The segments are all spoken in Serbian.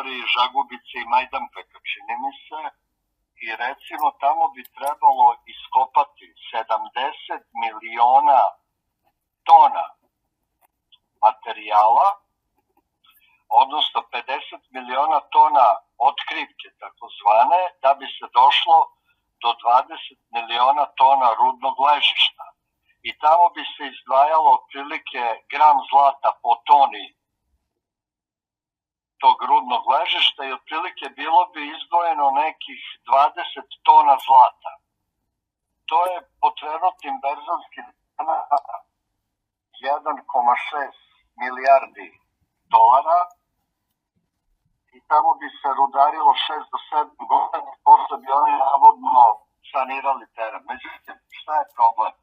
teritoriji Žagubice i Majdanpeka, čini mi se, i recimo tamo bi trebalo iskopati 70 miliona tona materijala, odnosno 50 miliona tona otkrivke takozvane, da bi se došlo do 20 miliona tona rudnog ležišta. I tamo bi se izdvajalo otprilike gram zlata po toni tog rudnog ležišta i otprilike bilo bi izdvojeno nekih 20 tona zlata. To je po trenutnim berzanskim cenama 1,6 milijardi dolara i tamo bi se rudarilo 6 do 7 godina, posle bi oni navodno sanirali teren. Međutim, šta je problem?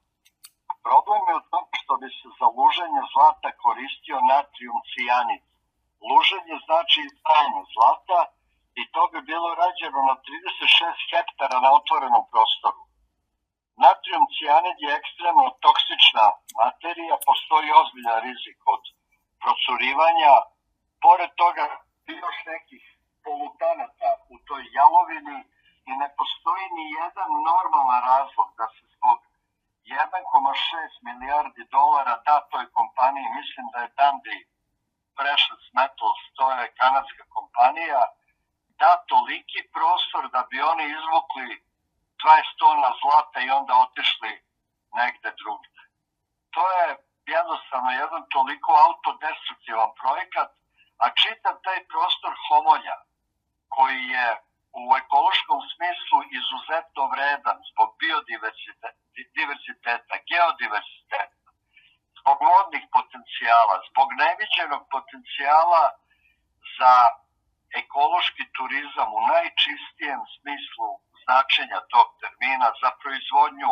Problem je u tom što bi se za luženje zlata koristio natrijum cijanid. Luženje znači izdvajanje zlata i to bi bilo rađeno na 36 hektara na otvorenom prostoru. Natrijum cijanid je ekstremno toksična materija, postoji ozbiljan rizik od procurivanja. Pored toga, još nekih polutanata u toj jalovini i ne postoji ni jedan normalan razlog da se zbog 1,6 milijardi dolara da toj kompaniji, mislim da je Dundee Precious Metals, to je kanadska kompanija, da toliki prostor da bi oni izvukli 20 tona zlata i onda otišli negde drugde. To je jednostavno jedan toliko autodestruktivan projekat, a čitav taj prostor Homolja, koji je u ekološkom smislu izuzetno vredan zbog biodiverziteta, geodiverziteta, zbog vodnih potencijala, zbog neviđenog potencijala za ekološki turizam u najčistijem smislu značenja tog termina, za proizvodnju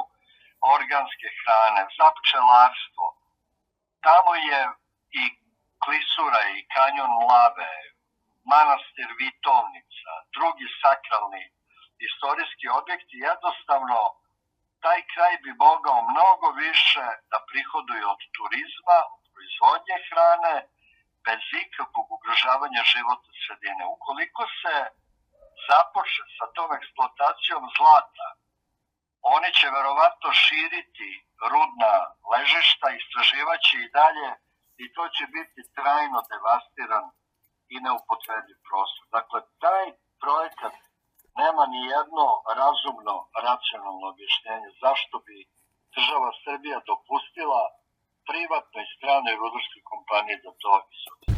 organske hrane, za pčelarstvo. Tamo je i klisura i kanjon Mlave, manastir Vitovnica, drugi sakralni istorijski objekti. Jednostavno, taj kraj bi mogao mnogo više da prihoduje od turizma, od proizvodnje hrane, bez ikakvog ugrožavanja životne sredine. Ukoliko se započne sa tom eksploatacijom zlata, oni će verovatno širiti rudna ležišta, istraživaće i dalje i to će biti trajno devastiran i neupotrebljiv prostor. Dakle, taj projekat nema ni jedno razumno, racionalno objašnjenje zašto bi država Srbija dopustila privatnoj stranoj rudarskoj kompaniji da to izvodi.